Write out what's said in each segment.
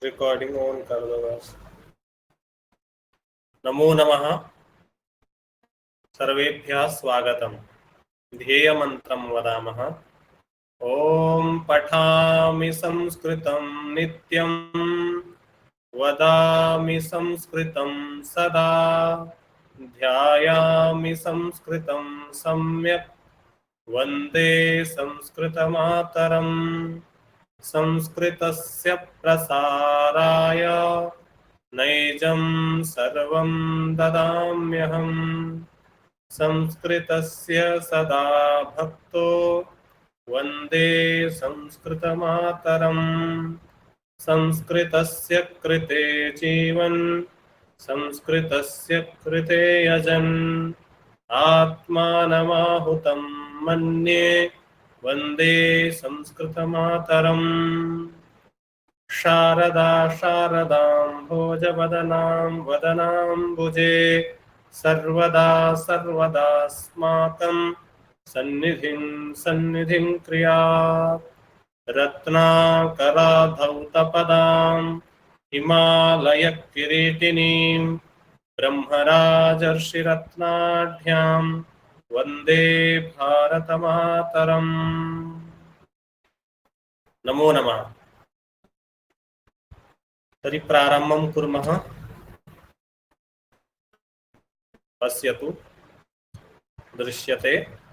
Recording on कर दो बस। नमो नमः। सर्वेभ्यः स्वागतम्। ध्येयमन्त्रं वदामः। ॐ पठामि संस्कृतं नित्यं वदामि संस्कृतं सदा ध्यायामि संस्कृतं सम्यक् वन्दे संस्कृतमातरम्। संस्कृतस्य प्रसाराय नैजं सर्वं ददाम्यहम्। संस्कृतस्य सदा भक्तो वन्दे संस्कृतमातरम्। संस्कृतस्य कृते जीवन् संस्कृतस्य कृते यजन् आत्मानमाहुतं मन्ये वन्दे संस्कृतमातरम्। शारदा शारदां भोजवदनां वदनाम्बुजे सर्वदा सर्वदास्माकं सन्निधिं सन्निधिं क्रियात्। रत्नाकराधौतपदां हिमालयकिरीटिनीं ब्रह्मराजर्षिरत्नाढ्यां वन्दे भारतमातरम्। नमो नमः। तर्हि प्रारम्भं कुर्मः। पश्यतु, दृश्यते।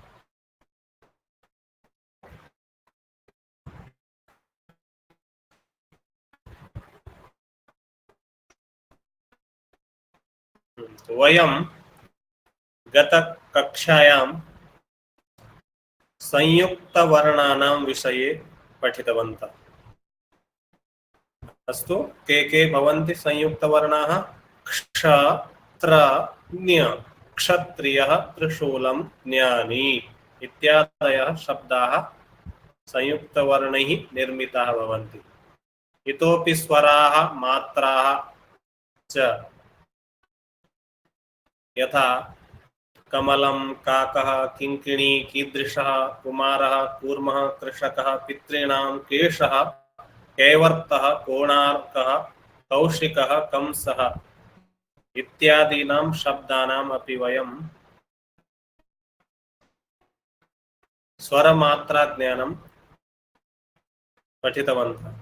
वयं गतकक्षायां संयुक्तवर्णानां विषये पठितवन्तः। अस्तु, के भवन्ति संयुक्तवर्णाः? क्ष, त्र, ण्य। क्षत्रियः, त्रिशूलं, ज्ञानी इत्यादयः शब्दाः संयुक्तवर्णैः निर्मिताः भवन्ति। इतोपि स्वराः, मात्राः च यथा कमलं, काकः, किङ्किणी, कीदृशः, कुमारः, कूर्मः, कृषकः, पितॄणां, केशः, कैवर्तः, कोणार्कः, कौशिकः, कंसः इत्यादीनां शब्दानाम् अपि वयं स्वरमात्राज्ञानं पठितवन्तः,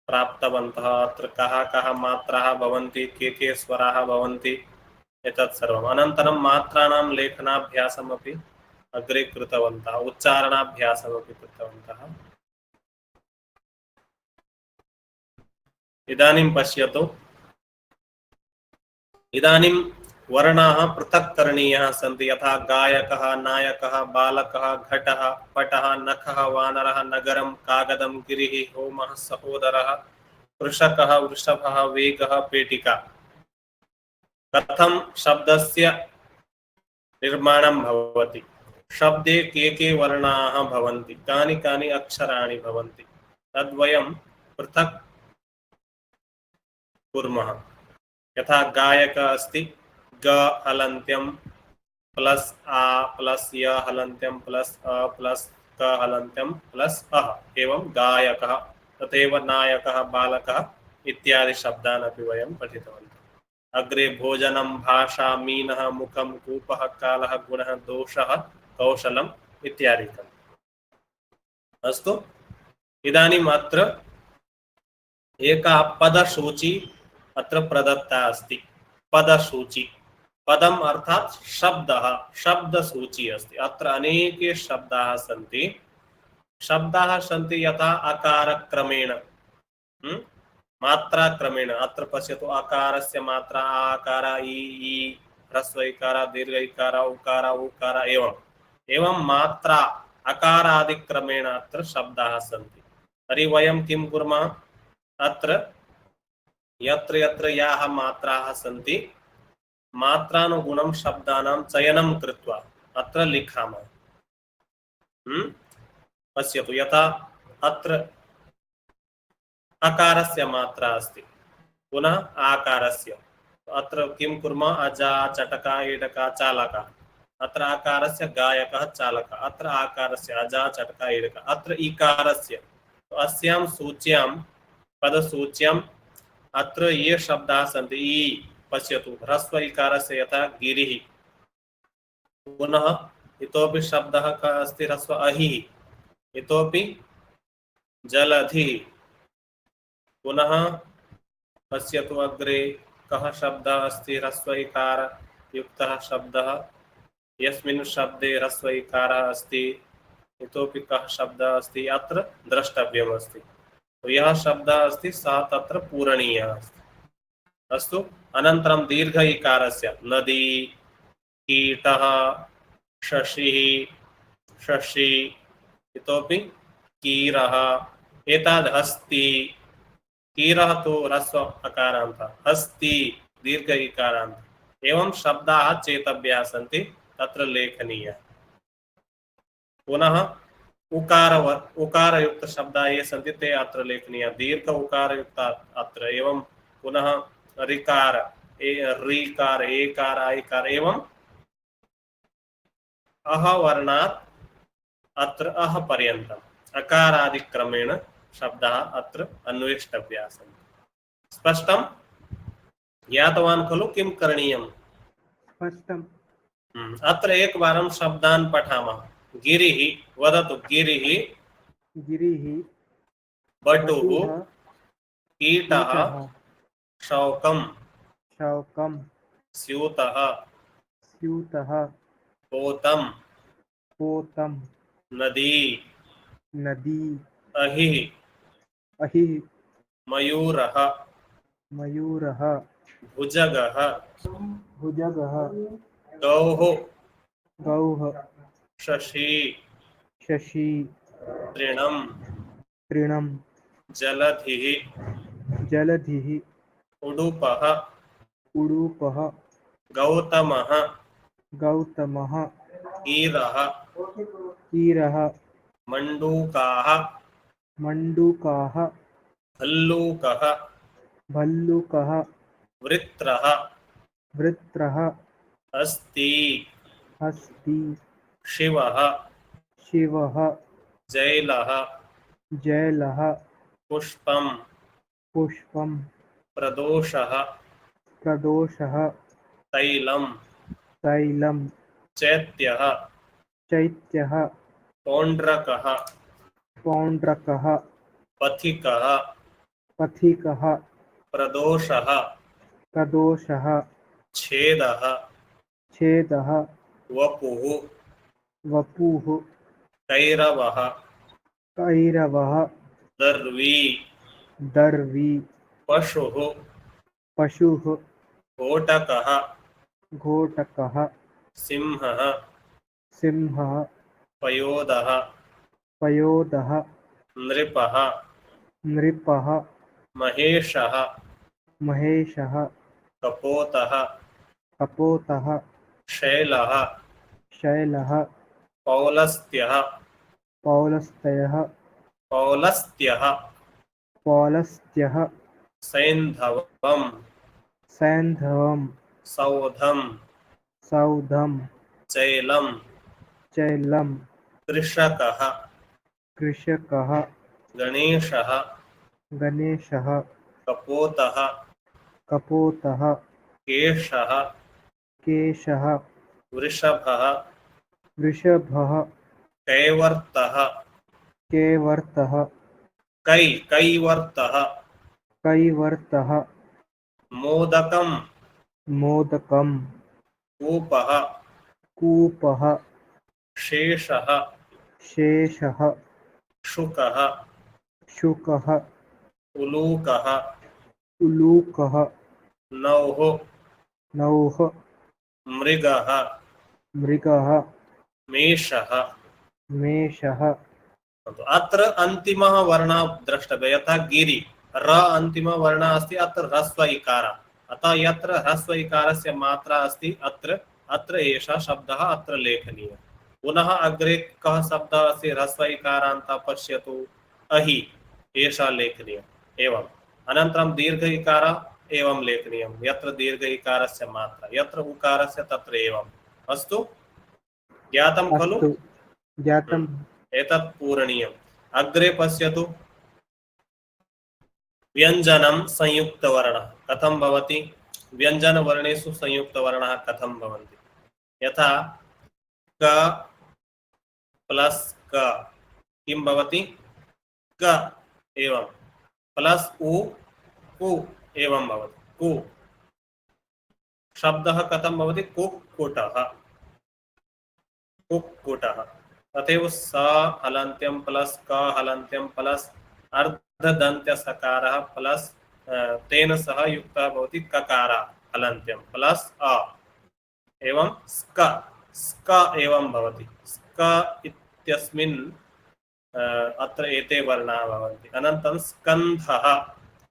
प्राप्तवन्तः। अत्र कः कः मात्राः भवन्ति, के स्वराः भवन्ति, एतत् सर्वम्। अनन्तरं मात्राणां लेखनाभ्यासमपि अग्रे कृतवन्तः, उच्चारणाभ्यासमपि कृतवन्तः। इदानीं पश्यतु। इदानीं वर्णाः पृथक् करणीयाः सन्ति। यथा गायकः, नायकः, बालकः, घटः, पटः, नखः, वानरः, नगरं, कागदं, गिरिः, होमः, सहोदरः, कृषकः, वृषभः, वेगः, पेटिका। कथं शब्दस्य निर्माणं भवति, शब्दे के वर्णाः भवन्ति, कानि कानि अक्षराणि भवन्ति, तद्वयं पृथक् कुर्मः। यथा गायक अस्ति, ग हलन्त्यं प्लस आ प्लस य हलन्त्यं प्लस अ प्लस क हलन्त्यं प्लस अ, एवं गायकः। तथैव नायकः, बालकः इत्यादि शब्दान् अपि वयं पठितवन्तः। अग्रे भोजनं, भाषा, मीनः, मुखं, कूपः, कालः, गुणः, दोषः, कौशलम् इत्यादिकम्। अस्तु, इदानीम् अत्र एका पदसूची अत्र प्रदत्ता अस्ति। पदसूची, पदम् अर्थात् शब्दः, शब्दसूची अस्ति। अत्र अनेके शब्दाः सन्ति। शब्दाः सन्ति यथा अकारक्रमेण, मात्राक्रमेण। अत्र पश्यतु, अकारस्य मात्रा आकार, ई, ह्रस्व इकार, दीर्घ इकार, उकार, उकार, एवं मात्रा अकारादिक्रमेण अत्र शब्दाः सन्ति। तर्हि वयं किं कुर्मः? अत्र यत्र यत्र याः मात्राः सन्ति, मात्रानुगुणं शब्दानां चयनं कृत्वा अत्र लिखामः। पश्यतु, यथा अत्र अकारस्य मात्रा अस्ति, पुनः आकारस्य। अत्र किं कुर्मः? अजा, चटका, ईडका, चालका। अत्र आकारस्य गायकः, चालकः। अत्र आकारस्य अजा, चटका, ईडका। अत्र ईकारस्य। अस्यां सूच्यां पदसूच्यम् अत्र ये शब्दाः सन्ति ई पश्यतु ह्रस्व इकारस्य यथा गिरिः पुनः इतोपि शब्दः कः अस्ति ह्रस्व अहिः इतोपि जलधिः पुनः पश्यतु अग्रे कः शब्दः अस्ति ह्रस्व इकार युक्तः शब्दः यस्मिन् शब्दे ह्रस्व इकारः अस्ति इतोपि कः शब्दः अस्ति अत्र द्रष्टव्यमस्ति तो यः शब्दः अस्ति सः तत्र पूरणीयः अस्ति अस्तु अनन्तरं दीर्घ इकारस्य नदी कीटः शशिः शशि इतोपि कीरः एतद् हस्ति कीरः तु ह्रस्व अकारान्तः हस्ति दीर्घ इकारान्तः एवं शब्दाः चेतव्याः सन्ति तत्र लेखनीयः पुनः उकारयुक्त शब्दाः ये सन्ति ते अत्र लेखनीयाः दीर्घ उकारयुक्त अत्र एवं पुनः ऋकार ऋकार एकार ऐकार एवं अह वर्णात् अत्र अह पर्यन्तम् अकारादिक्रमेण शब्दाः अत्र अन्वेष्टव्याः सन्ति स्पष्टं ज्ञातवान् खलु किं करणीयम् स्पष्टम् अत्र एकवारं शब्दान् पठामः गिरिः वदतु गिरिः गिरिः बटुः बटुः कीटः शौकं शौकं स्यूतः स्यूतः पोतं पोतं नदी नदी अहिः अहिः मयूरः मयूरः भुजगः भुजगः गौः गौः शशी शशी तृणं तृणं जलधिः जलधिः उडुपः उडुपः गौतमः गौतमः कीरः कीरः मण्डूकाः मण्डूकाः भल्लूकः भल्लुकः वृत्रः वृत्रः अस्ति अस्ति शिवः शिवः जैलः जैलः पुष्पं पुष्पं प्रदोषः प्रदोषः तैलं तैलं चैत्यः चैत्यः पौण्ड्रकः पौण्ड्रकः पथिकः पथिकः प्रदोषः प्रदोषः छेदः छेदः वपुः वपुः कैरवः कैरवः दर्वी दर्वी पशुः पशुः घोटकः घोटकः सिंहः सिंहः पयोदः पयोदः नृपः नृपः महेशः महेशः कपोतः कपोतः शैलः शैलः पौलस्त्यः पौलस्त्यः पौलस्त्यः पौलस्त्यः सैन्धवम् सैन्धवम् सौधम् सौधम् चैलम् चैलम् कृषकः कृषकः गणेशः गणेशः कपोतः कपोतः केशः केशः वृषभः वृषभः कैवर्तः कैवर्तः कैवर्तः कैवर्तः मोदकं मोदकं कूपः कूपः शेषः शेषः शुकः शुकः उलूकः उलूकः नौः नौः मृगः मृगः मेषः मेषः तो अत्र अन्तिमः वर्णः द्रष्टव्यः यथा गिरि र अन्तिमः वर्णः अस्ति अत्र ह्रस्व इकार अतः यत्र ह्रस्व इकारस्य मात्रा अस्ति अत्र एषः शब्दः अत्र लेखनीयः पुनः अग्रे कः शब्दः अस्ति ह्रस्व इकारान्तः पश्यतु अहि एषः लेखनीयः एवम् अनन्तरं दीर्घ इकार एवं लेखनीयं यत्र दीर्घ इकारस्य मात्रा यत्र उकारस्य तत्र एवम् अस्तु ज्ञातं खलु अस्तु ज्ञातम् एतत् पूरणीयम् अग्रे पश्यतु व्यञ्जनं संयुक्तवर्णः कथं भवति? व्यञ्जनवर्णेषु संयुक्तवर्णाः कथं भवन्ति? यथा क प्लस क किं भवति? क एवं प्लस उ कु एवं भवति कु। शब्दः कथं भवति? कुक्कुटः कुक्कुटः। तथैव स हलन्त्यं प्लस क हलन्त्यं प्लस अर्धदन्त्यसकारः प्लस तेन सह युक्तः भवति ककार हलन्त्यं प्लस अ एवं स्क स्क एवं भवति। स्क इत्यस्मिन् अत्र एते वर्णाः भवन्ति। अनन्तरं स्कन्धः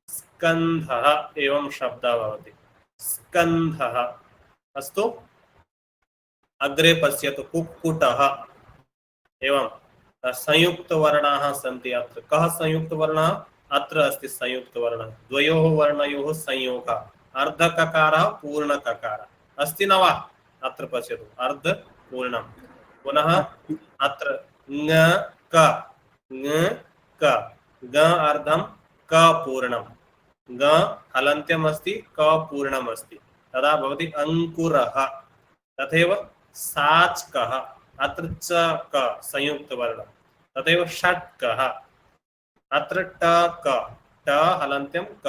स्कन्धः एवं शब्दः भवति स्कन्धः। अस्तु अग्रे पश्यतु कुक्कुटः एवं संयुक्तवर्णाः सन्ति। अत्र कः संयुक्तवर्णः? अत्र अस्ति संयुक्तवर्णः द्वयोः वर्णयोः संयोगः अर्धककारः पूर्णककारः अस्ति न वा? अत्र पश्यतु अर्धपूर्णं पुनः अत्र ङ क ग अर्धं क पूर्णं ग हलन्त्यम् अस्ति क पूर्णम् अस्ति तदा भवति अंकुरः। तथैव साचकः अत्र च क संयुक्तवर्णः। तथैव षट्कः अत्र ट क ट हलन्त्यं क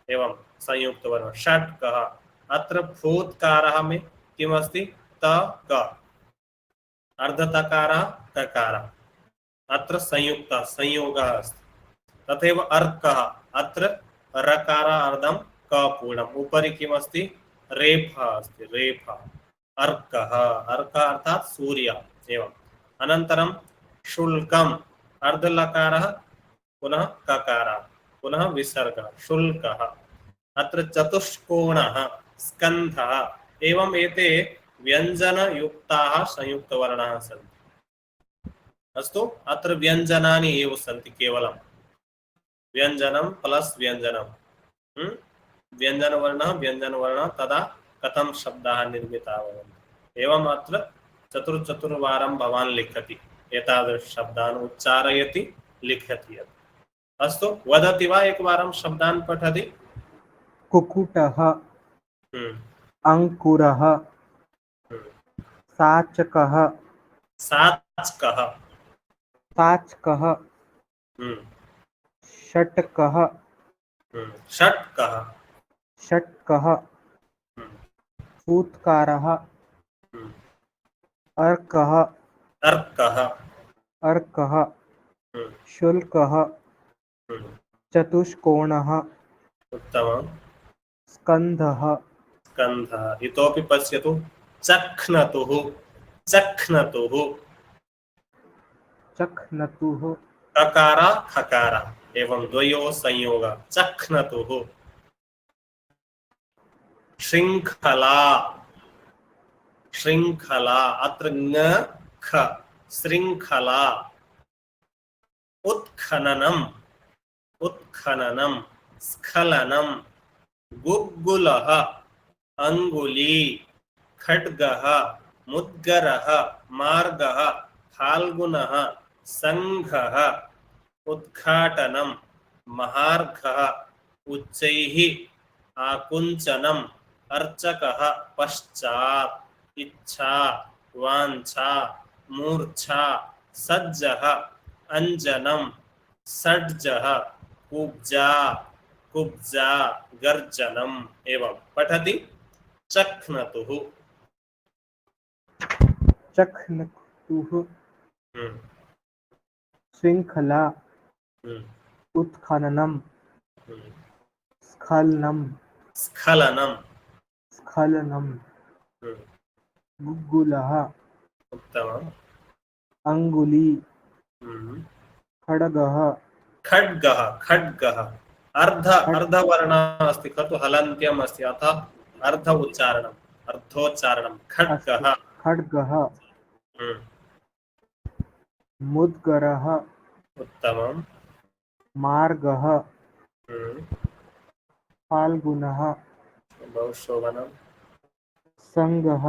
एवं संयुक्तवर्णः षट्कः। अत्र भूतकारः में किमस्ति? त क अर्धतकारः ककारः अत्र संयुक्तः संयोगः अस्ति। तथैव अर्कः अत्र रकारार्धं क पूर्णम् उपरि किमस्ति? रेफः अस्ति रेफः अर्कः अर्कः अर्थात् सूर्य एवं। अनन्तरं शुल्कम् अर्धलकारः पुनः ककारः पुनः विसर्गः शुल्कः। अत्र चतुष्कोणः स्कन्धः एवं एते व्यञ्जनयुक्ताः संयुक्तवर्णाः सन्ति। अस्तु अत्र व्यञ्जनानि एव सन्ति केवलं व्यञ्जनं प्लस व्यञ्जनं व्यञ्जनवर्णः व्यञ्जनवर्णः तदा कथं शब्दाः निर्मिताः भवन्ति एवम् अत्र चतुर्वारं भवान् लिखति एतादृश शब्दान् उच्चारयति लिखति। अस्तु वदति वा एकवारं शब्दान् पठति? कुक्कुटः अंकुरः साचकः साचकः साचकः षट्कः षट्कः षट्कः फूत्कारः अर्कः अर्कः अर्कः शुल्कः चतुष्कोणः उत्तमम् स्कन्धः स्कन्धः। इतोपि पश्यतु चक्नतुः चक्नतुः चक्नतुः ककार खकार एवं द्वयोः संयोगः चक्नतुः। श्रृंखला श्रृंखला अत्र ङ ख श्रृंखला। उत्खननम् उत्खननं स्खलनं गुग्गुलः अंगुली खड्गः मुद्गरः मार्गः फाल्गुनः संघः उद्घाटनं महार्घः उच्चैः आकुंचनम् अर्चकः पश्चात् इच्छा वांछा मूर्छा सज्जः अंजनं षड्जः कुब्जा कुब्जा गर्जनम् एवं पठति चक्नतुः चक्नतुः श्रृंखला उत्खननं स्खलनं स्खलनं स्खलनं गुग्गुलः उत्तमम् अंगुली खड्गः खड्गः खड्गः अर्धवर्णः अस्ति खलु हलन्त्यम् अस्ति अतः अर्ध उच्चारणम् अर्धोच्चारणं खड्गः खड्गः मुद्गरः उत्तमम् मार्गः फाल्गुनः बहु शोभनम् संघः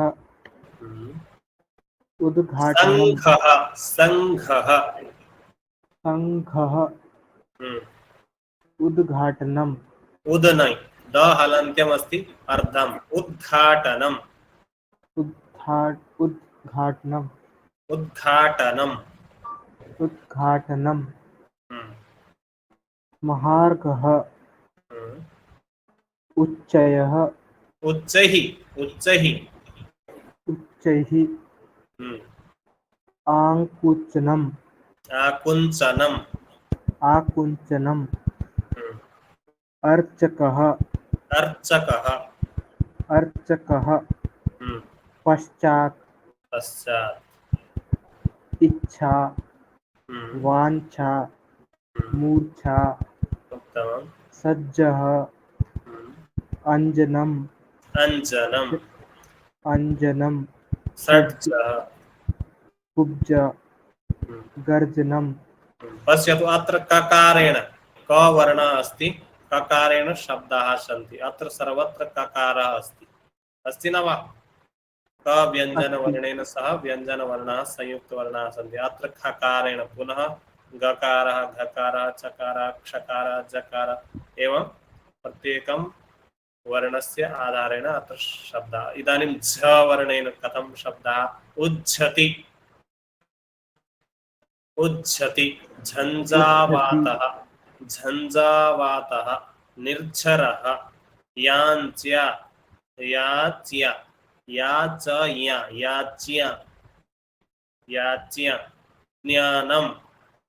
उद्घाटनं संघः संघः संघः उद्घाटनम् उद नहीं, द हलन्त्यम् अस्ति, अर्धम्, उद्घाटनम्, उद्घाटनम् उद्घाटनम्। उद्घाटनम् हम्म, महार्घः हम्म। उच्चयः उच्चैः, उच्चैः। उच्चैः हम्म, आकुञ्चनम् आकुञ्चनम्। आकुञ्चनम् हम्म, अर्चकः अर्चकः। अर्चकः हम्म, पश्चात् पश्चात्। इच्छा हम्म, वाञ्छा हम्म, मूर्छा उत्तमम्। सज्जः हम्म, अञ्जनम् अञ्जनम्, अञ्जनम् कुब्ज षड्जः। कुब्ज हम्म, गर्जनम् पश्यतु अत्र ककारेण, क वर्णः अस्ति, ककारेण शब्दाः सन्ति, अत्र सर्वत्र ककारः अस्ति, अस्ति न वा? क अस्ति व्यञ्जनवर्णेन सह व्यञ्जनवर्णाः संयुक्तवर्णाः सन्ति, अत्र खकारेण पुनः गकारः, घकारः, चकारः, क्षकारः, जकारः एवं प्रत्येकं वर्णस्य आधारेण अत्र शब्दः। इदानीं झ वर्णेन कथं शब्दः? उज्झति, उज्झति, उच्छति झञ्झावातः, झञ्झावातः, निर्झरः, याञ्च्या, याच्या, याचया, याच्या, याच्या, ज्ञानम्,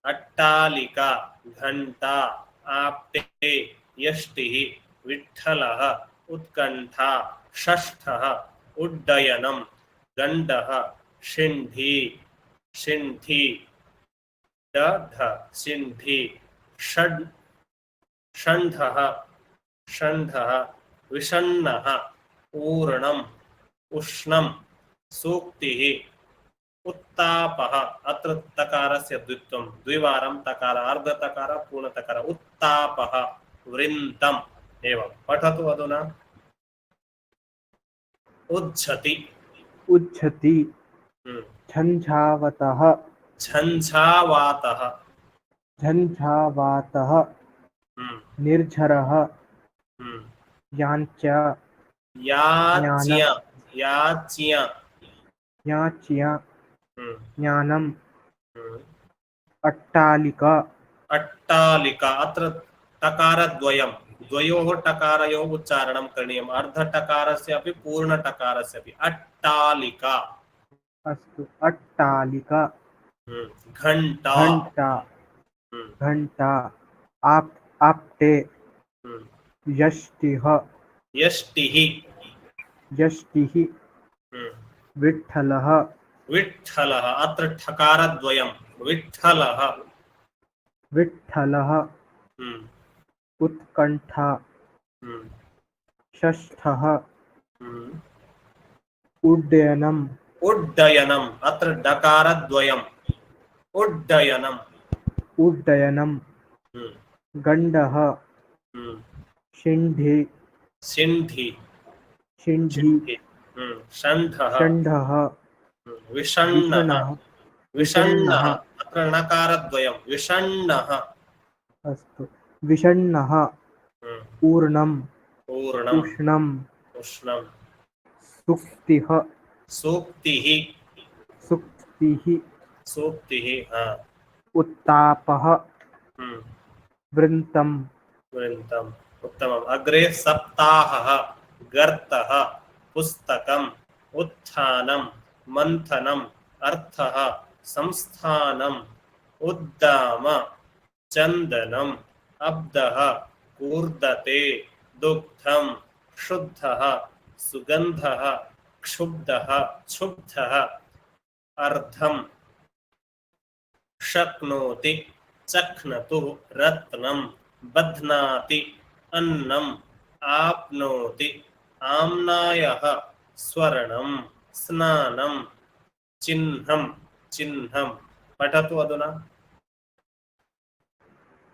अट्टालिका, घंटा, आप्टे, यष्टिः, विठ्ठलः, उत्कण्ठा, षष्ठः, उड्डयनम्, गण्डः, शिण्ढी, शिण्ठी, दध, सिंधी, षड्, षण्ढः, षण्ढः, विषण्णः, ऊर्णम्, उष्णम्, सूक्तिः, उत्तापः। अत्र तकारस्य द्वित्वं, द्विवारं तकार, अर्धतकार, पूर्णतकार, उत्तापः, वृन्तम् एवं। पठतु अधुना। उज्झति। उच्छति हम्म, झञ्झावतः झञ्झावातः। झञ्झावातः हम्म, निर्झरः हम्म, याञ्चा ज्ञानं याच्या, याच्या। याच्या हम्म, ज्ञानम् हम्म। अट्टालिका अट्टालिका, अत्र टकारद्वयं, द्वयोः टकारयोः उच्चारणं करणीयम्, अर्धटकारस्य अपि पूर्णटकारस्य अपि। अट्टालिका। अस्तु अट्टालिका घण्टा। घण्टा हम्म, घण्टा आप्टे हम्म। यष्टिः यष्टिः। यष्टिः हम्म, विठ्ठलः विठ्ठलः, अत्र ठकारद्वयं, विठ्ठलः। विठ्ठलः हम्म, उत्कण्ठा हम्म, षष्ठः हम्म। उड्डयनम् उड्डयनम्, अत्र डकारद्वयम्, उड्डयनम्। उड्डयनम् हम्म, गण्डः हम्म। शिण्ढि सिंधी, शिण्ढि सिंधी। षण्ढः, षण्ढः विषण्णः, विषणः विषण्णः, विषण्णः अत्र णकारद्वयं, विषण्णः। अस्तु विषण्णः ऊर्णम् पूर्णम्, उष्णम् उष्णम्, सुक्तिः सूक्तिः, सुक्तिः सूक्तिः। हाँ। उत्तापः हम्म, वृन्तम् वृन्तम्, उत्तमम्। अग्रे सप्ताहः, गर्तः, पुस्तकम्, उत्थानम्, मन्थनम्, अर्थः, संस्थानम्, उद्दाम, चन्दनम्, अब्दः, कूर्दते, दुग्धम्, शुद्धः, सुगन्धः, क्षुब्धः, क्षुब्धः, अर्धम्, शक्नोति, चक्नतु, रत्नम्, बध्नाति, अन्नम्, आप्नोति, आम्नायः, स्वर्णम्, स्नानम्, चिह्नम्, चिह्नम्। पठतु अधुना।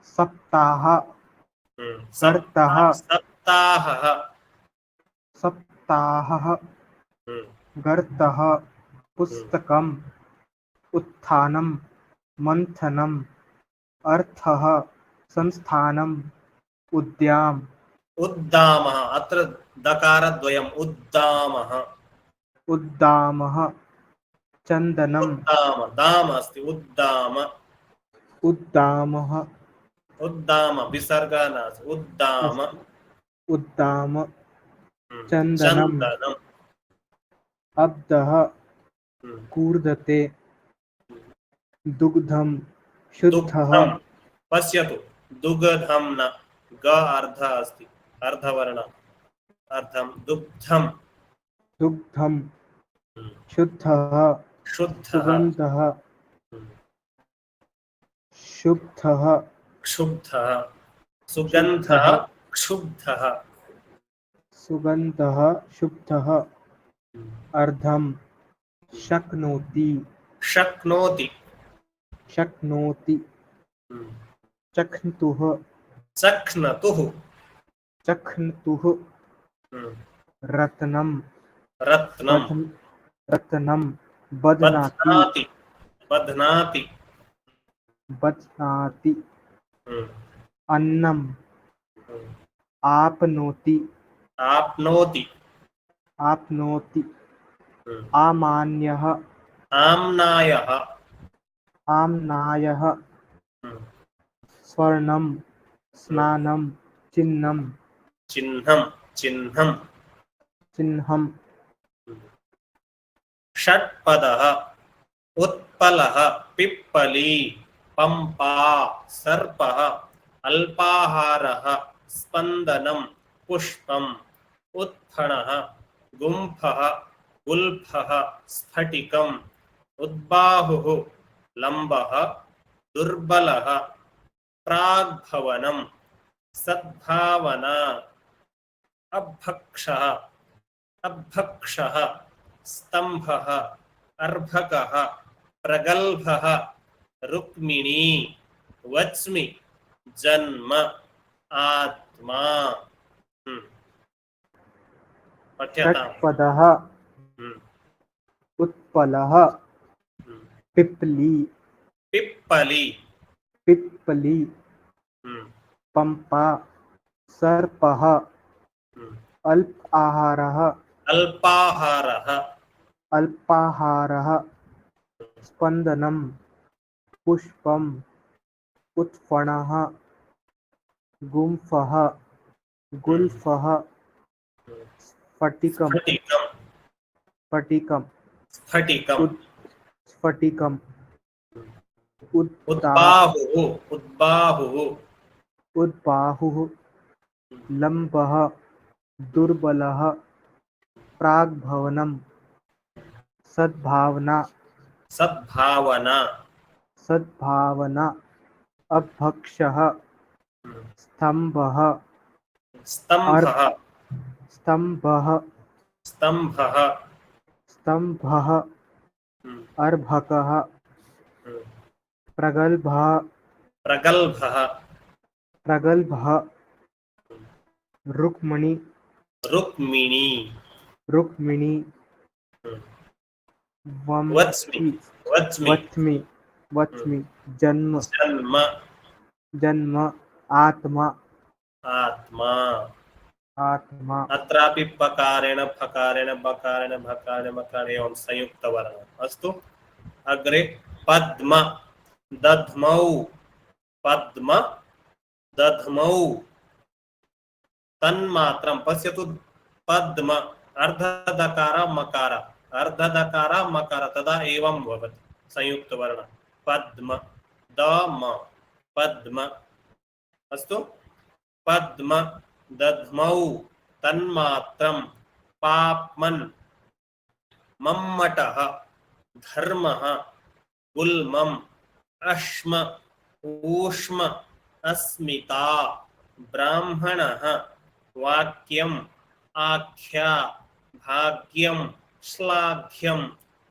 सप्ताह गर्तः सप्ताह, सप्ताहः। सप्ताहः हम्म, गर्तः हम्म, पुस्तकम् उत्थानं मन्थनम् अर्थः संस्थानम् उद्याम उद्दामः अत्र दकारद्वयम् उद्दामः उद्दामः चन्दनम् उद्दाम दाम अस्ति उद्दाम उद्दामः उद्दाम विसर्गः नास्ति उद्दाम उद्दाम चन्दनम् चन्दनम् अब्दः कूर्दते दुग्धं शुद्धः दुग्धं पश्यतु दुग्धं न ग अर्ध अस्ति अर्धवर्ण अर्धं दुग्धं दुग्धं शुद्धः शुद्धः सुगन्धः शुद्धः क्षुब्धः सुगन्धः क्षुब्धः सुगन्धः शुद्धः अर्धं शक्नोति शक्नोति शक्नोति चख्न्तुः चख्नतुः चख्न्तुः रत्नं रत्नं रत्नं बध्नाति बध्नाति बध्नाति अन्नम् आपनोति आप्नोति आपनोति आमान्यः आम्नायः आम्नायः स्वर्णं स्नानं चिह्नं चिह्नं चिह्नं चिह्नं षट्पदः उत्पलः पिप्पली पंपा सर्पः अल्पाहारः स्पन्दनं पुष्पम् उत्फणः गुम्फः गुल्फः स्फटिकम् उद्बाहुः लम्बः दुर्बलः प्राग्भवनं सद्भावना अभक्षः अभक्षः स्तंभः अर्भकः प्रगल्भः रुक्मिणी वच्मि जन्म आत्मा पठ्यताम् षट्पदः उत्पलः पिप्पली पिप्पली पिप्पली पंपा सर्पः अल्पाहारः अल्पाहारः अल्पाहारः स्पन्दनं पुष्पम् उत्फणः गुम्फः गुल्फः स्फटिकम् स्फटिकम् स्फटिकम् स्फटिकम् स्फटिकम् उद्बाहुः उद्बाहुः उद्बाहुः लम्बः दुर्बलः प्राग्भवनं सद्भावना सद्भावना सद्भावना अभक्षः स्तंभः स्तंभः स्तंभः स्तंभः स्तंभः अर्भकः प्रगल्भः प्रगल्भः प्रगल्भः रुक्मिणी रुक्मिणी रुक्मिणी वच्मि वच्मि वच्मि वच्मि जन्म जन्म जन्म आत्मा आत्मा आत्मा अत्रापि पकारेण फकारेण बकारेण भकारेण मकारेण एवं संयुक्तवर्णः अस्तु अग्रे पद्म दध्मौ पद्म दध्मौ तन्मात्रं पश्यतु पद्म अर्धदकार मकार अर्धदकार मकार तदा एवं भवति संयुक्तवर्ण पद्म दम पद्म अस्तु पद्म दध्मौ तन्मात्रं पाप्मन् मम्मटः धर्मः गुल्मम् अश्म ऊष्म अस्मिता ब्राह्मणः वाक्यम् आख्या भाग्यं श्लाघ्यं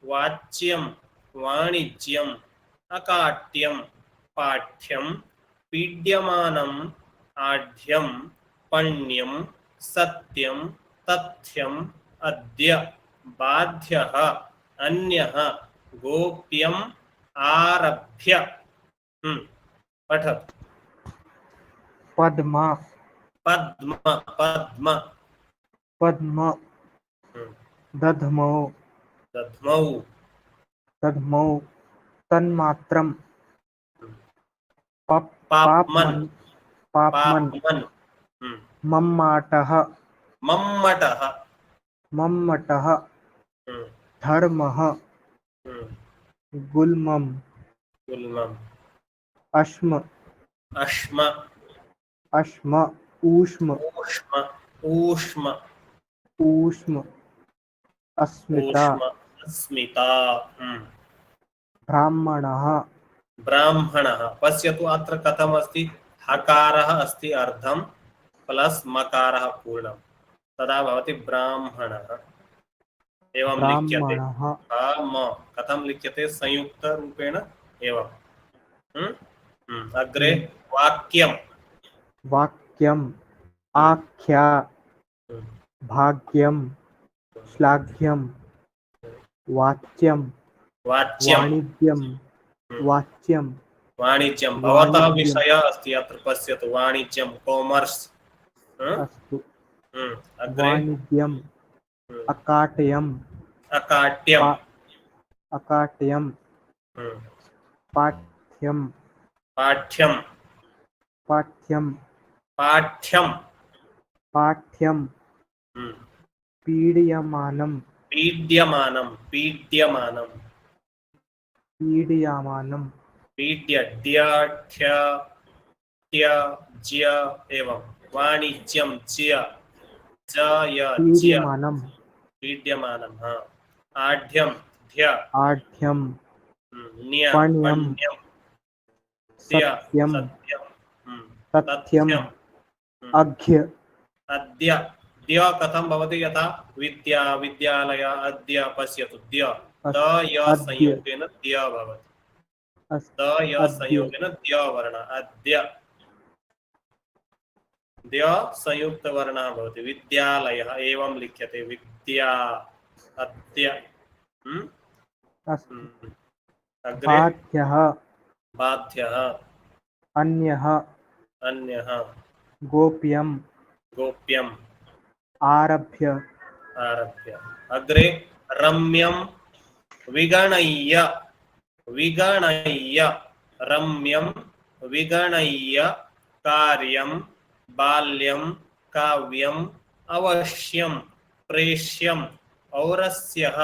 वाच्यं वाणिज्यम् अकाट्यं पाठ्यं पीड्यमानम् आढ्यं पण्यं सत्यं तथ्यम् अद्य बाध्यः अन्यः गोप्यम् आरभ्य पठतु पद्मा पद्म पद्म पद्म दध्मौ दध्मौ दध्मौ तन्मात्रम् पप पाप्मन् पाप्मन् पाप्मन् पाप्मन् मम्माटः मम्मटः मम्मटः धर्मः गुल्मम् गुल्मम् अश्म अश्म अश्म ऊष्म ऊष्म ऊष्म ऊष्म अस्मिता ऊष्म अस्मिता ब्राह्मणः ब्राह्मणः पश्यतु अत्र कथम् अस्ति हकारः अस्ति अर्धं प्लस मकारः पूर्णं तदा भवति ब्राह्मणः एवं लिख्यते ब्राह्मणः म कथं लिख्यते संयुक्त रूपेण एवं अग्रे वाक्यं वाक्यम् आख्या भाग्यं श्लाघ्यं वाच्यं वाच्यं वाणिज्यं वाच्यं वाणिज्यं भवतः वाणिज्यम् विषयः अस्ति अत्र पश्यतु वाणिज्यं कॉमर्स अस्तु अग्रे वाणिज्यम् अकाट्यम् अकाट्यं अकाट्यं पाठ्यं पाठ्यं पाठ्यं पाठ्यं पाठ्यं पीड्यमानं पीड्यमानं पीड्यमानं पीड्यमानं पीड्य ड्य ठ्य ट्य ज्य एवं वाणिज्यं ज्य जय ज्य पीड्यमानं पीड्यमानं आढ्यं ध्य आढ्यं न्य पण्यं पण्यं स्य सत्यं सत्यं तथ्यम् तथ्यं अघ्य अद्य द्य कथं भवति यथा विद्या विद्यालय अद्य पश्यतु द्य द य अद्य संयोगेन द्य भवति द य अद्य संयोगेन द्य वर्ण अद्य द्य संयुक्त वर्णः भवति विद्यालयः एवं लिख्यते विद्या अद्य अस्तु अग्रे बाध्यः बाध्यः अन्यः अन्यः गोप्यं गोप्यम् आरभ्य आरभ्य अग्रे रम्यं विगणय्य विगणय्य रम्यं विगणय्य कार्यं बाल्यं काव्यम् अवश्यं प्रेष्यम् औरस्यः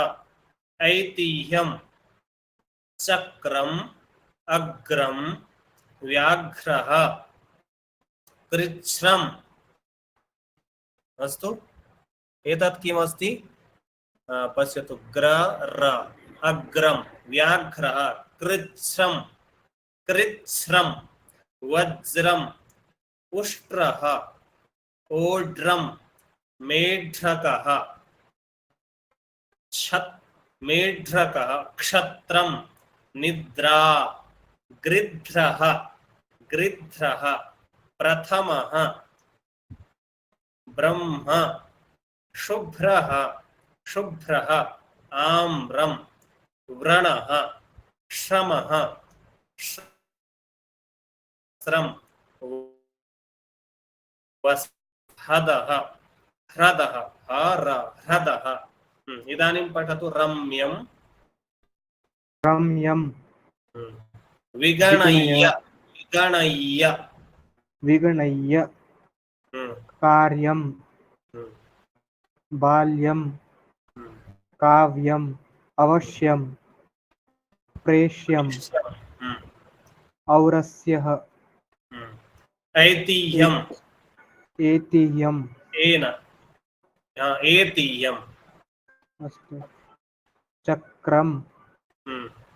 ऐतिह्यं चक्रम् अग्रं व्याघ्रः कृच्छ्रम् अस्तु एतत् किमस्ति पश्यतु ग्र र अग्रं व्याघ्रः कृच्छ्रं कृच्छ्रं वज्रम् उष्ट्रः ओड्रं मेढ्रकः मेढ्रकः क्षत्रं निद्रा गृध्रः गृध्रः प्रथमः ब्रह्म शुभ्रः शुभ्रः आम्रं व्रणः श्रमः श्रम हदः ह्रदः ह्रदः इदानीं पठतु रम्यं रम्यं विगणय्य विगणय्य विगणय्य कार्यं बाल्यं काव्यम् अवश्यं प्रेष्यम् औरस्यः ऐतिह्यम् ऐतिह्यम् ऐतिह्यम् अस्तु चक्रम्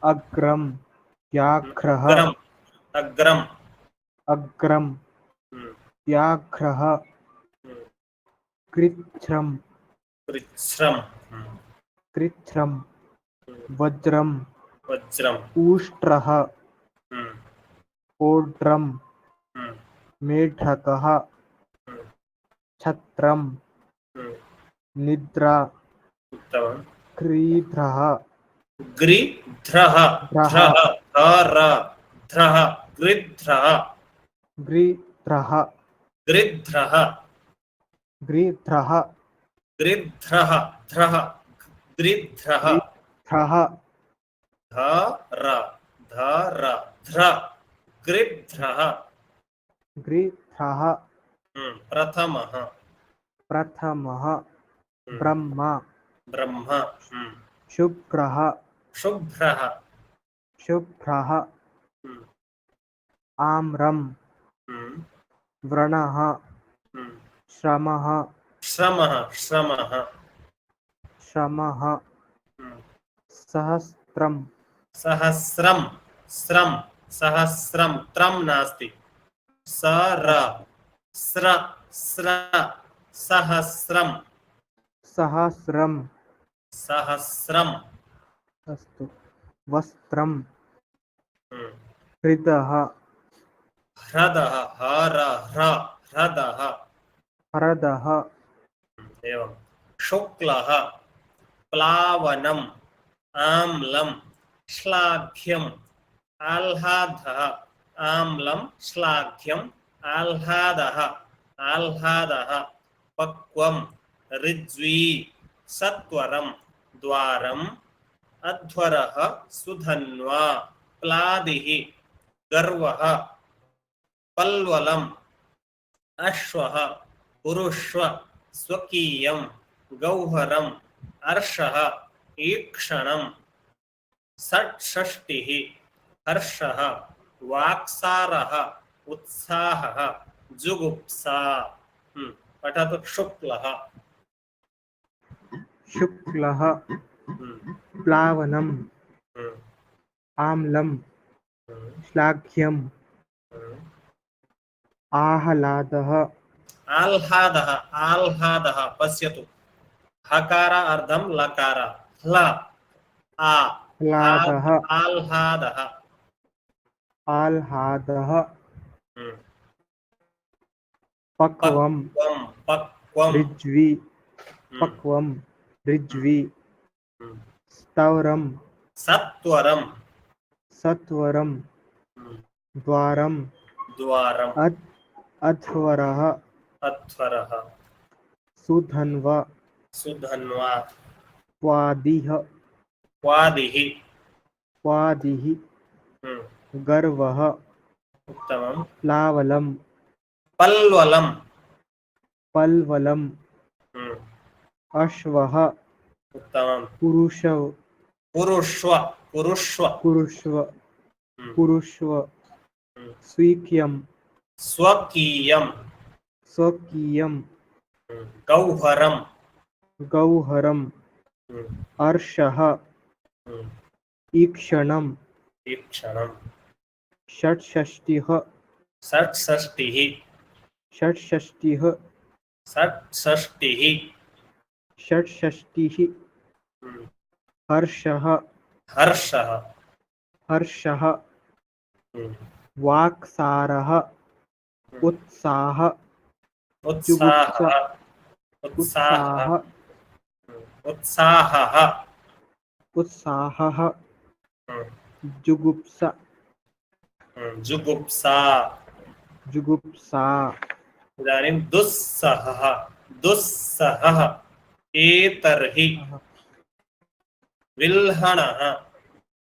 अग्रं व्याघ्रः अग्रम् अग्रं व्याघ्रः कृच्छ्रं कृच्छ्रम् कृच्छ्रं वज्रं वज्रम् उष्ट्रः ओड्रं मेढकः छत्रं निद्रा उत्तमम् क्रीध्रः गृध्रः ध्रः गृध्रः गृध्रः गृध्रः गृध्रः गृध्रः ध्रः गृध्रः गृध्रः धर धर ध्र गृध्रः गृध्रः प्रथमः प्रथमः ब्रह्म ब्रह्म शुभ्रः शुभ्रः शुभ्रः आम्रं व्रणः श्रमः श्रमः श्रमः श्रमः सहस्त्रं सहस्रम स्रम सहस्रम त्रम नास्ति सर स्र स्र सहस्रम सहस्रं सहस्रम अस्तु वस्त्रं हृदः ह्रदः हर ह्र ह्रदः हरदः एवं शुक्लः प्लावनम् आम्लं श्लाघ्यम् आह्लादः आम्लं श्लाघ्यम् आह्लादः आह्लादः पक्वं ऋज्वी सत्वरं द्वारम् अध्वरः सुधन्वा प्लादिः गर्वः पल्वलम् अश्वः पुरुष्व स्वकीयं गौहरम् अर्षः ईक्षणम् षट्षष्टिः हर्षः वाक्सारः उत्साहः जुगुप्सा पठतु शुक्लः शुक्लः प्लावनम् आम्लं श्लाघ्यम् आह्लादः आह्लादः आह्लादः पश्यतु हकार अर्धं लकार ह्ल आ आह्लादः आह्लादः आह्लादः पक्वं पक्वं ऋज्वी पक्वं ऋज्वी स्तवरं सत्वरं सत्वरं द्वारं द्वारम् अध्वरः अध्वरः सुधन्वा सुधन्वा क्वादिः क्वादिः क्वादिः गर्वः उत्तमं प्लावलं पल्वलं पल्वलम् अश्वः उत्तमं पुरुषव पुरुष्व पुरुष्व पुरुष्व पुरुष्व स्वीक्यं स्वकीयं स्वकीयं गौहरं गौहरम् अर्षः ईक्षणं ईक्षणं षट्षष्टिः षट्षष्टिः षट्षष्टिः षट्षष्टिः षट्षष्टिः हर्षः हर्षः हर्षः वाक्सारः उत्साह उत्साहः उत्साहः उत्साहः उत्साहः जुगुप्सा जुगुप्सा जुगुप्सा इदानीं दुस्सहः दुस्सहः एतर्हि विल्हणः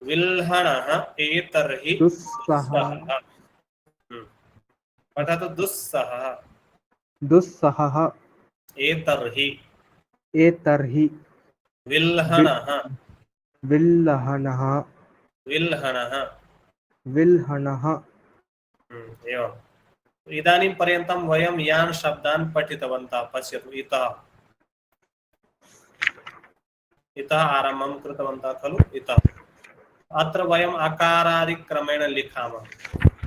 विल्हणः एतर्हि दुस्सहः पठतु दुस्सहः दुस्सहः एतर्हि एतर्हि विल्हणः विल्लहनः विल्हणः विल्हणः एवम् इदानीं पर्यन्तं वयं यान् शब्दान् पठितवन्तः पश्यतु इतः इतः आरम्भं कृतवन्तः खलु इतः अत्र वयम् अकारादिक्रमेण लिखामः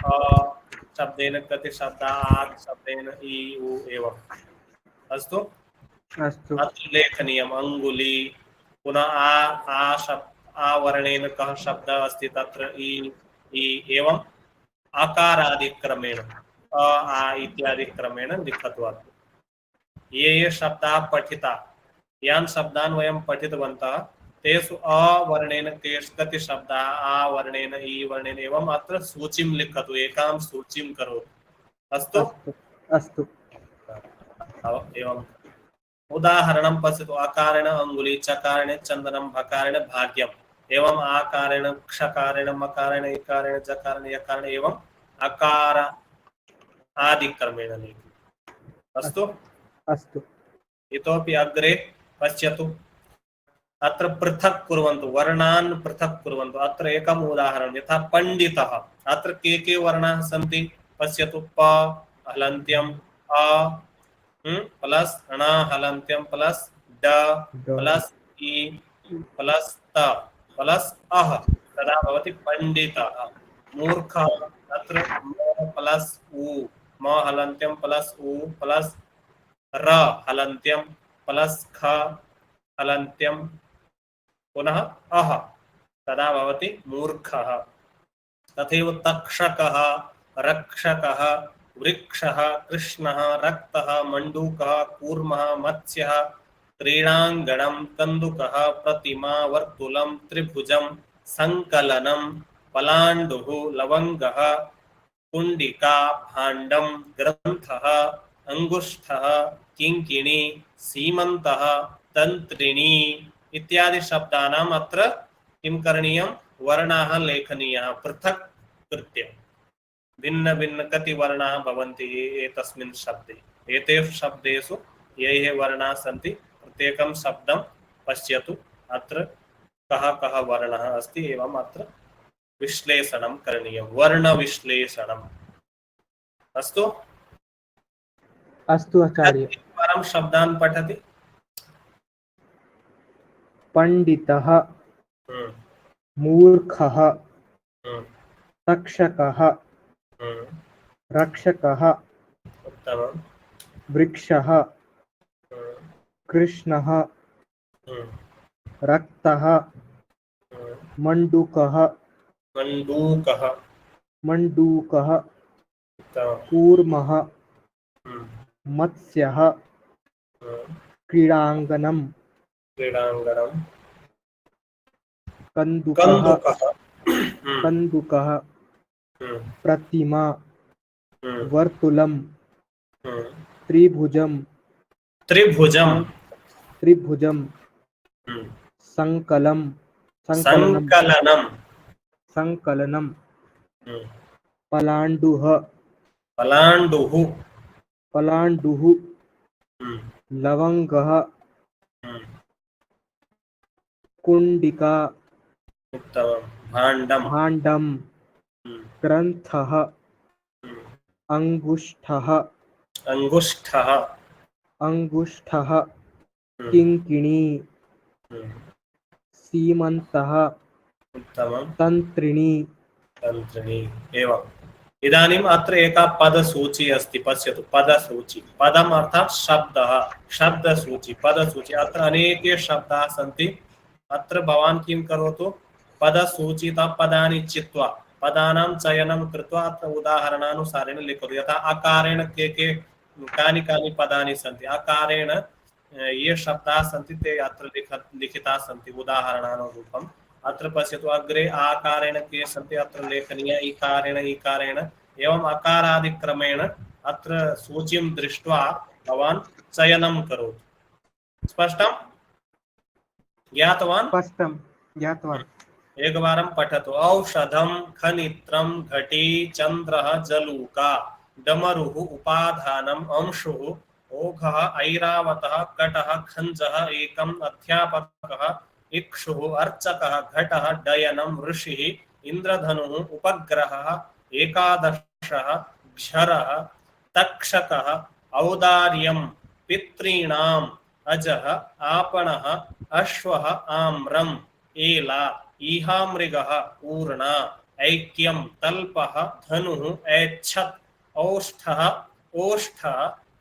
अ शब्देन कति शब्दाः आक् शब्देन इ उ एवम् अस्तु अस्तु अत्र लेखनीयम् अङ्गुली पुनः आ शब्द आ वर्णेन कः शब्दः अस्ति तत्र इ एवं अकारादिक्रमेण अ आ इत्यादि क्रमेण लिखतु अत्र ये शब्दाः पठिता यान् शब्दान् वयं पठितवन्तः तेषु अ वर्णेन कति शब्दाः आ वर्णेन इ वर्णेन एवम् अत्र सूचीं लिखतु एकां सूचीं करोतु अस्तु अस्तु एवं उदाहरणं पश्यतु आकारेण अङ्गुली चकारेण चन्दनं भकारेण भाग्यम् एवं आकारेण क्षकारेण मकारेण इकारेण जकारेण यकारेण एवं अकार आदिक्रमेण अस्तु अस्तु इतोपि अग्रे पश्यतु अत्र पृथक् कुर्वन्तु वर्णान् पृथक् कुर्वन्तु अत्र एकम् उदाहरणं यथा पण्डितः अत्र के वर्णाः सन्ति पश्यतु प हलन्त्यम् अ प्लस ण हलन्त्यं प्लस ड प्लस इ प्लस त प्लस अह तदा भवति पण्डितः मूर्खः अत्र म प्लस उ म हलन्त्यं प्लस उ प्लस र हलन्त्यं प्लस ख हलन्त्यं पुनः अह तदा भवति मूर्खः तथैव तक्षकः रक्षकः वृक्षः कृष्णः रक्तः मण्डूकः कूर्मः मत्स्यः क्रीडाङ्गणं कन्दुकः प्रतिमा वर्तुलं त्रिभुजं संकलनं पलाण्डुः लवङ्गः कुण्डिका भाण्डं ग्रन्थः अंगुष्ठः किङ्किणी सीमन्तः तन्त्रिणी इत्यादि शब्दानाम् अत्र किं करणीयं वर्णाः लेखनीयाः पृथक् कृत्य भिन्न भिन्न कति वर्णाः भवन्ति एतस्मिन् शब्दे एतेषु शब्देषु ये वर्णाः सन्ति प्रत्येकं शब्दं पश्यतु अत्र कः वर्णः अस्ति एवम् अत्र विश्लेषणं करणीयं वर्णविश्लेषणम् अस्तु अस्तु आचार्य एकवारं शब्दान् पठति पंडितः मूर्खः तक्षकः रक्षकः उत्तमं वृक्षः कृष्णः रक्तः मण्डूकः मण्डूकः मण्डूकः उत्तमं कूर्मः मत्स्यः क्रीडाङ्गनं क्रीडाङ्गणं कन्दुकः कन्दुकः कन्दुकः प्रतिमा वर्तुलं त्रिभुजं त्रिभुजं त्रिभुजं संकलनं संकलनं संकलनं पलाण्डुः पलाण्डुः पलाण्डुः लवङ्गः कुण्डिका उत्तमं भाण्डं भाण्डं ग्रन्थः अंगुष्ठः अंगुष्ठः अंगुष्ठः किङ्किणी सीमन्तः उत्तमं तन्त्रिणी तन्त्रिणी एवम् इदानीम् अत्र एका पदसूची अस्ति पश्यतु पदसूची पदम् अर्थात् शब्दः शब्दसूची पदसूची अत्र अनेके शब्दाः सन्ति अत्र भवान् किं करोतु पदसूचीतः पदानि चित्वा पदानां चयनं कृत्वा अत्र उदाहरणानुसारेण लिखतु यथा आकारेण के कानि कानि पदानि सन्ति आकारेण ये शब्दाः सन्ति ते अत्र लिखिताः सन्ति उदाहरणानुरूपम् अत्र पश्यतु अग्रे आकारेण के सन्ति अत्र लेखनीय इकारेण इकारेण एवम् अकारादिक्रमेण अत्र सूचीं दृष्ट्वा भवान् चयनं करोतु स्पष्टं ज्ञातवान् स्पष्टं ज्ञातवान् एकवारं पठतु औषधं खनित्रं घटी चन्द्रः जलूका डमरुः उपाधानम् अंशुः ओघः ऐरावतः कटः खञ्जः एकम् अध्यापकः इक्षुः अर्चकः घटः डयनं ऋषिः इन्द्रधनुः उपग्रहः एकादशः क्षरः तक्षकः औदार्यं पितॄणाम् अजः आपणः अश्वः आम्रम् एला ईहामृगः ऊर्णा ऐक्यं तल्पः धनुः ऐच्छत् औष्ठः ओष्ठः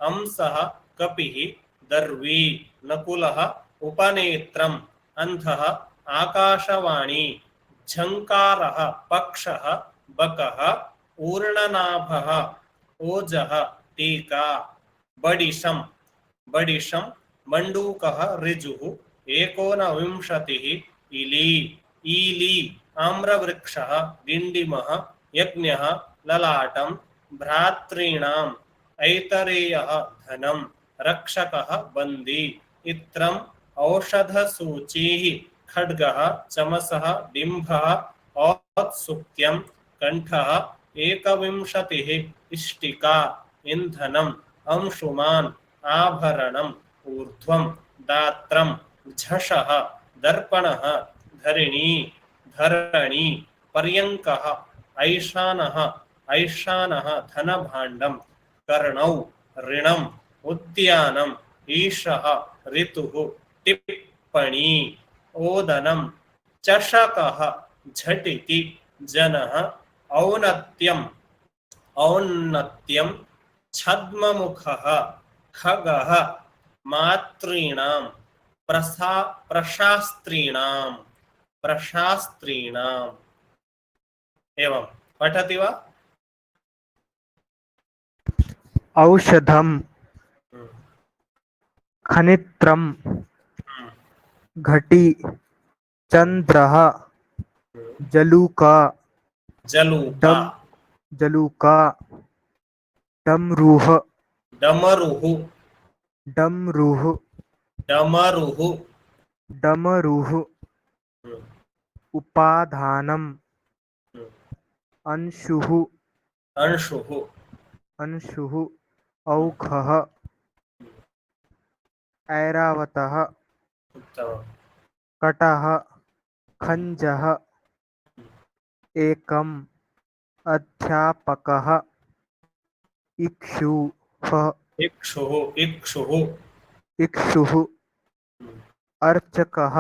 अंसः कपिः दर्वी नकुलः उपनेत्रम् अन्धः आकाशवाणी झंकारः पक्षः बकः ऊर्णनाभः ओजः टीका बडिशं बडिशं मण्डूकः ऋजुः एकोनविंशतिः इली ईली आम्रवृक्षः डिण्डिमः यज्ञः ललाटं भ्रातॄणाम् ऐतरेयः धनम् रक्षकः बन्दी इत्रम् औषधसूचिः खड्गः चमसः डिम्भः औत्सुक्यं कण्ठः एकविंशतिः इष्टिका इन्धनम् अंशुमान् आभरणम् ऊर्ध्वं दात्रं झषः दर्पणः धरिणी धरणी पर्यङ्कः ऐशानः ऐशानः धनभाण्डं कर्णौ ऋणम् उद्यानम् ईशः ऋतुः टिप्पणी ओदनं चषकः झटिति जनः औन्नत्यम् औन्नत्यं छद्ममुखः खगः मातॄणां प्रशास्त्रीणां प्रशास्त्रीणाम् एवं पठति वा? औषधं हम्म, खनित्रं हम्म, घटी चन्द्रः जलूका जलूका डम जलूका डमरूह डमरुः डमरूह डमरुः डमरूह हम्म, उपाधानम् हम्म, अंशुः अंशुः अंशुः औखः ऐरावतः उत्तमम् कटः खञ्जः एकम् अध्यापकः इक्षुः इक्षुः इक्षुः इक्षुः अर्चकः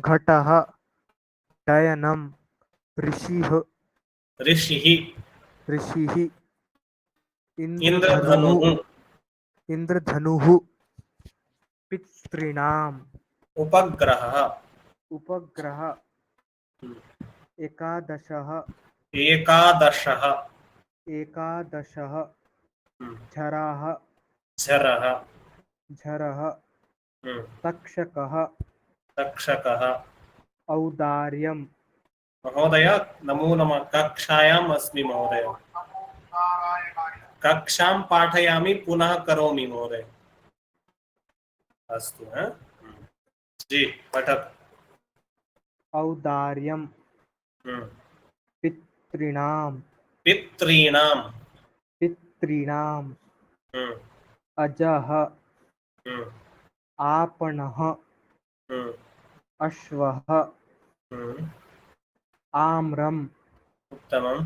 घटः डयनं ऋषिः ऋषिः ऋषिः इंद्रधनुः इन्द्रधनुः इंद्रधनुः पितॄणाम् उपग्रहः उपग्रह एकादशः एकादशः एकादशः झराः झरः झरः तक्षकः तक्षकः औदार्यम् महोदय नमो नमः कक्षायाम् अस्मि महोदय कक्षां पाठयामि पुनः करोमि महोदय अस्तु जी पठतु औदार्यम् पितॄणाम् पितॄणाम् पितॄणाम् अजः आपणः अश्वः आम्रम् उत्तमम्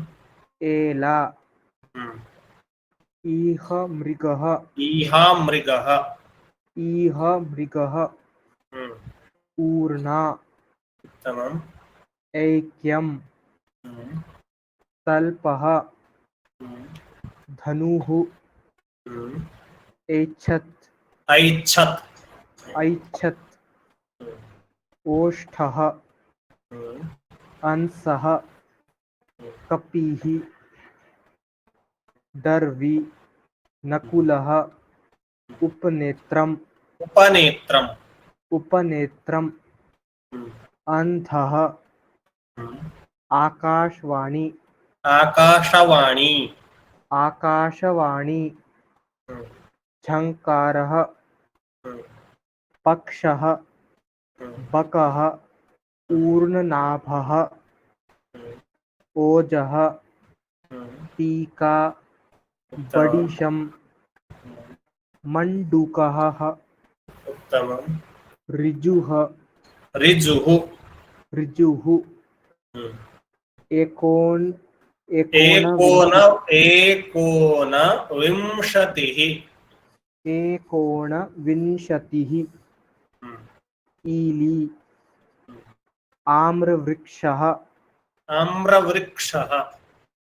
एला ईह मृगः ईहा मृगः ईह मृगः ऊर्णा उत्तमम् ऐक्यम् तल्पः धनुः ऐच्छत् ऐच्छत् ऐच्छत् ओष्ठः अंसः कपिः दर्वी नकुलः उपनेत्रम् उपनेत्रम् उपनेत्रम् अन्धः आकाशवाणी आकाशवाणी आकाशवाणी झंकारः पक्षः बकः ऊर्णनाभः ओजः टीका बडिशं मंडूकः उत्तमम् ऋजुः ऋजुः ऋजुः एकोन एकोनविंशतिः एकोनविंशतिः ईली आम्रवृक्षः आम्रवृक्षः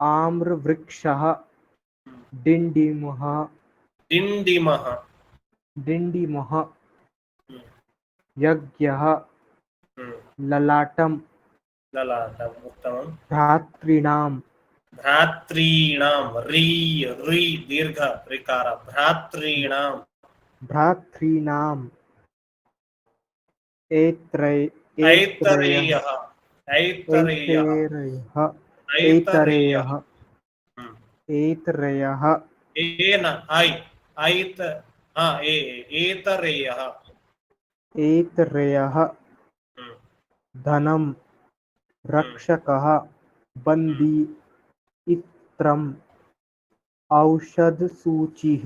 आम्रवृक्षः डिण्डिमः डिण्डिमः डिण्डिमः यज्ञः ललाटम् ललाटम् उत्तमम् भ्रातॄणाम् भ्रातॄणाम् री री दीर्घ ऋकार भ्रातॄणाम् भ्रातॄणाम् ऐतरेयः ऐतरेयः ऐतरेयः ऐतरेयः एन ऐ ऐत एतरेयः। एतरेयः हम्म, धनं रक्षकः बन्दी इत्रम् औषधसूचिः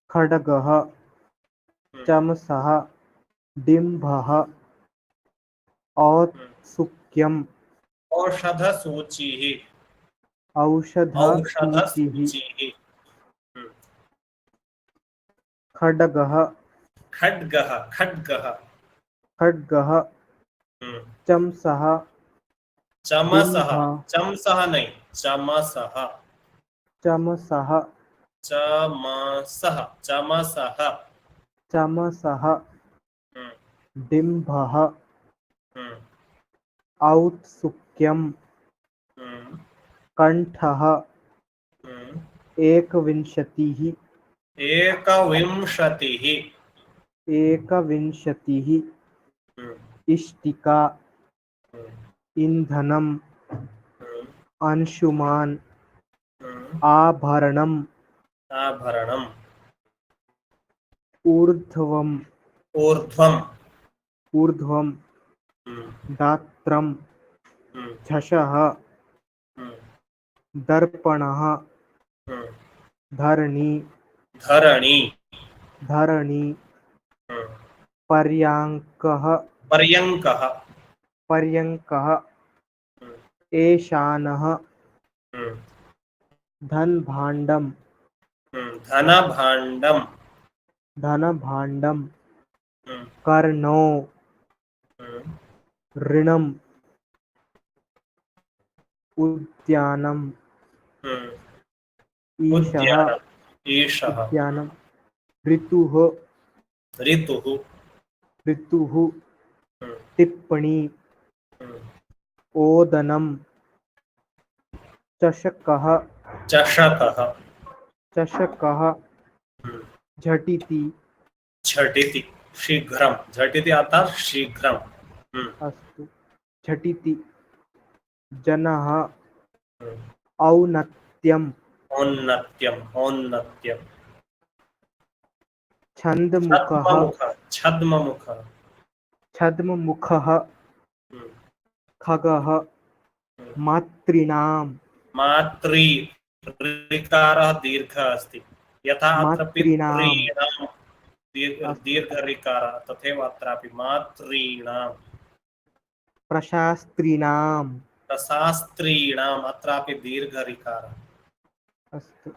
खड्गः चमसः डिम्भः औत्सुक्यम् औषधसूचिः औषधसूचिः औषधसूचिः। हम्म, खड्गः खड्गः खड्गः। खड्गः हम्म, चमसः चमसः डिम्भः चमसः नहीं चमसः चमसः चमसः चमसः। चमसः हम्म, डिम्भः हम्म, औत्सुक्यम् हम्म, कण्ठः हम्म। एकविंशतिः एकविंशतिः। एकविंशतिः हम्म, इष्टिका हम्म, इन्धनम् हम्म, अंशुमान् हम्म। आभरणम् आभरणम्। ऊर्ध्वम् ऊर्ध्वम्। ऊर्ध्वम् हम्म, दात्रम् हम्म, झषः हम्म, दर्पणः हम्म। धरणी धरणी। धरणी हम्म, पर्याङ्कः पर्यङ्कः। पर्यङ्कः हम्म, एशानः हम्म, धनभाण्डम् धनभाण्डम्। धनभाण्डम् हम्म, कर्णो हम्म। ऋणम् उद्यानम् हम्म, ईशः उद्यानम् ईशः। उद्यानम् ऋतुः ऋतुः। ऋतुः हम्म, टिप्पणी हम्म। ओदनम् चषकः चषकः। चषकः हम्म, झटिति झटिति शीघ्रं झटिति अर्थात् शीघ्रं। हम्म, अस्तु झटिति जनः हम्म। औन्नत्यम् औन्नत्यम् औन्नत्यम्। छन्दमुखः छद्ममुखः छद्ममुखः। छद्ममुखः हम्म, खगः हम्म। मातॄणाम् मातृ ऋकारः दीर्घः अस्ति यथा अत्र मातॄणाम् पितॄणां अस्तु दीर्घ ऋकारः तथैव अत्रापि मातॄणां प्रशास्त्रीणाम् शास्त्रीणाम् अत्रापि दीर्घ ऋकारः। अस्तु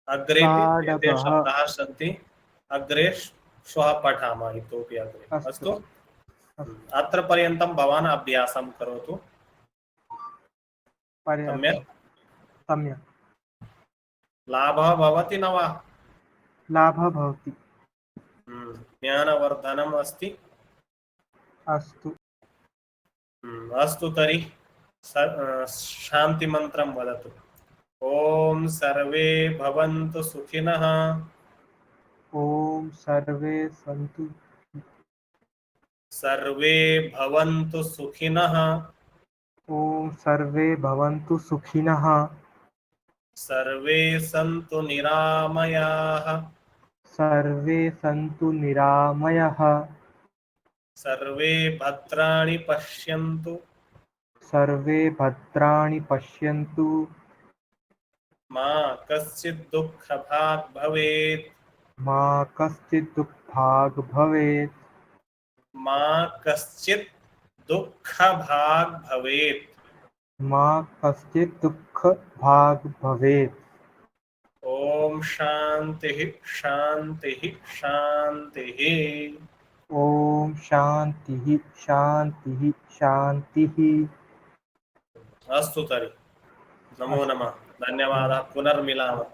अग्रे एते ताडगः शब्दाः सन्ति अग्रे श्वः पठामः इतोपि अग्रे अस्तु अस्तु। अस्तु अत्र पर्यन्तं भवान् अभ्यासं करोतु पर्याप्तं सम्यक्। सम्यक् लाभः भवति न वा? लाभः भवति ज्ञानवर्धनम् अस्ति। अस्तु अस्तु तर्हि शान्तिमन्त्रं वदतु। ॐ सर्वे भवन्तु सुखिनः ॐ सर्वे सन्तु सर्वे भवन्तु सुखिनः ॐ सर्वे भवन्तु सुखिनः सर्वे सन्तु निरामयाः सर्वे सन्तु निरामयः सर्वे भद्राणि पश्यन्तु सर्वे भद्राणि पश्यन्तु मा कश्चित् दुःखभाग् भवेत् मा कश्चित् दुःखभाग् भवेत् मा कश्चित् दुःखभाग् भवेत्। मा कश्चित् दुःखभाग् भवेत् ॐ शान्तिः शान्तिः शान्तिः। ॐ शान्तिः शान्तिः शान्तिः अस्तु तर्हि नमो अस्तु नमः धन्यवादः पुनर्मिलामः।